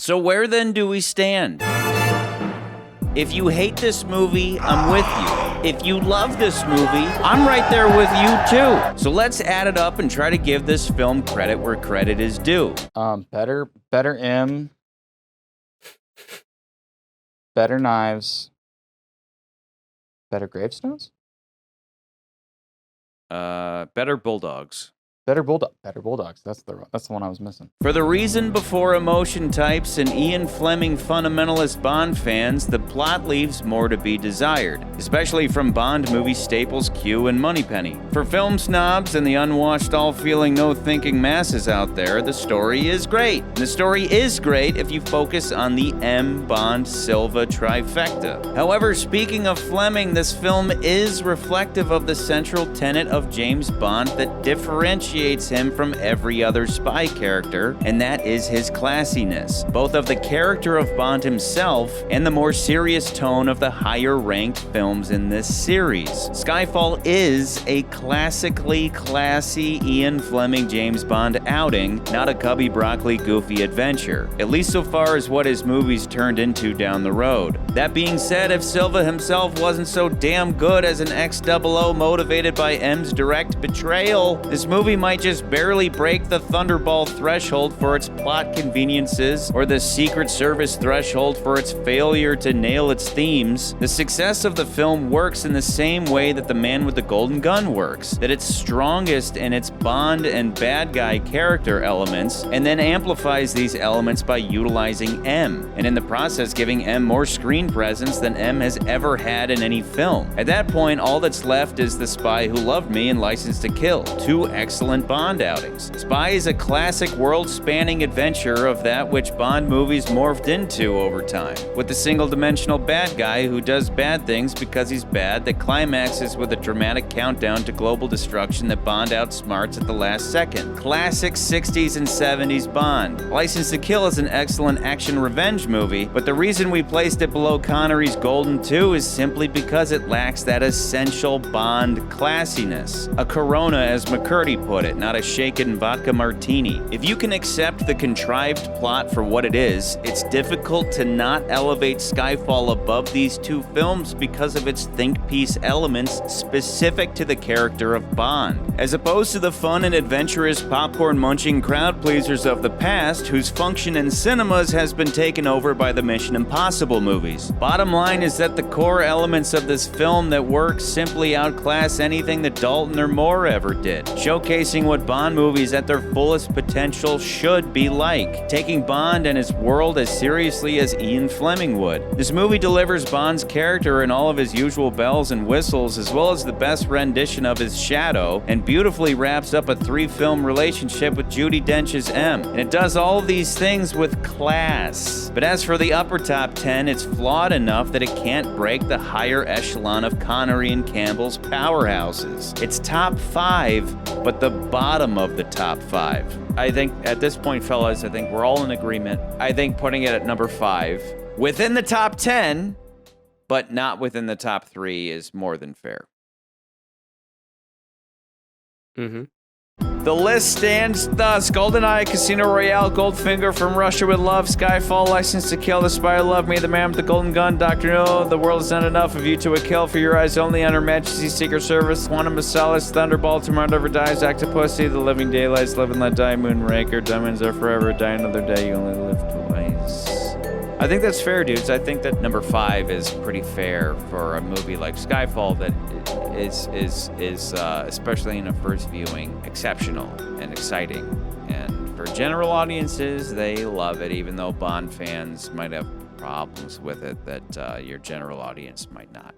So where then do we stand? If you hate this movie, I'm with you. If you love this movie, I'm right there with you too. So let's add it up and try to give this film credit where credit is due. Better M, better knives, better gravestones? Better bulldogs. Better bulldogs. That's the one I was missing. For the reason before emotion types and Ian Fleming fundamentalist Bond fans, the plot leaves more to be desired, especially from Bond movie staples Q and Moneypenny. For film snobs and the unwashed, all-feeling, no-thinking masses out there, the story is great. And the story is great if you focus on the M. Bond Silva trifecta. However, speaking of Fleming, this film is reflective of the central tenet of James Bond that differentiates him from every other spy character, and that is his classiness, both of the character of Bond himself and the more serious tone of the higher-ranked films in this series. Skyfall is a classically classy Ian Fleming James Bond outing, not a Cubby Broccoli goofy adventure, at least so far as what his movies turned into down the road. That being said, if Silva himself wasn't so damn good as an ex-00 motivated by M's direct betrayal, this movie might just barely break the Thunderball threshold for its plot conveniences or the Secret Service threshold for its failure to nail its themes. The success of the film works in the same way that The Man with the Golden Gun works, that it's strongest in its Bond and bad guy character elements, and then amplifies these elements by utilizing M, and in the process giving M more screen presence than M has ever had in any film. At that point, all that's left is The Spy Who Loved Me and License to Kill, two excellent Bond outings. Spy is a classic world-spanning adventure of that which Bond movies morphed into over time, with the single-dimensional bad guy who does bad things because he's bad that climaxes with a dramatic countdown to global destruction that Bond outsmarts at the last second. Classic 60s and 70s Bond. License to Kill is an excellent action revenge movie, but the reason we placed it below Connery's Golden 2 is simply because it lacks that essential Bond classiness. A Corona, as McCurdy put it, not a shaken vodka martini. If you can accept the contrived plot for what it is, it's difficult to not elevate Skyfall above these two films because of its think piece elements specific to the character of Bond, as opposed to the fun and adventurous popcorn-munching crowd pleasers of the past whose function in cinemas has been taken over by the Mission Impossible movies. Bottom line is that the core elements of this film that work simply outclass anything that Dalton or Moore ever did, showcasing what Bond movies at their fullest potential should be like, taking Bond and his world as seriously as Ian Fleming would. This movie delivers Bond's character in all of his usual bells and whistles, as well as the best rendition of his shadow, and beautifully wraps up a 3-film relationship with Judi Dench's M. And it does all of these things with class. But as for the upper top 10, it's flawed enough that it can't break the higher echelon of Connery and Campbell's powerhouses. It's top 5, but the bottom of the top 5. I think at this point, fellas, I think we're all in agreement. I think putting it at number 5, within the top 10, but not within the top 3 is more than fair. Mm-hmm. The list stands thus: GoldenEye, Casino Royale, Goldfinger, From Russia with Love, Skyfall, License to Kill, The Spy Who Loved Me, The Man with the Golden Gun, Dr. No, The World Is Not Enough, A View to a Kill, For Your Eyes Only, On Her Majesty's Secret Service, Quantum of Solace, Thunderball, Tomorrow Never Dies, Octopussy, The Living Daylights, Live and Let Die, Moonraker, Diamonds Are Forever, Die Another Day, You Only Live Twice. I think that's fair, dudes. I think that number 5 is pretty fair for a movie like Skyfall that is especially in a first viewing, exceptional and exciting. And for general audiences, they love it, even though Bond fans might have problems with it that your general audience might not.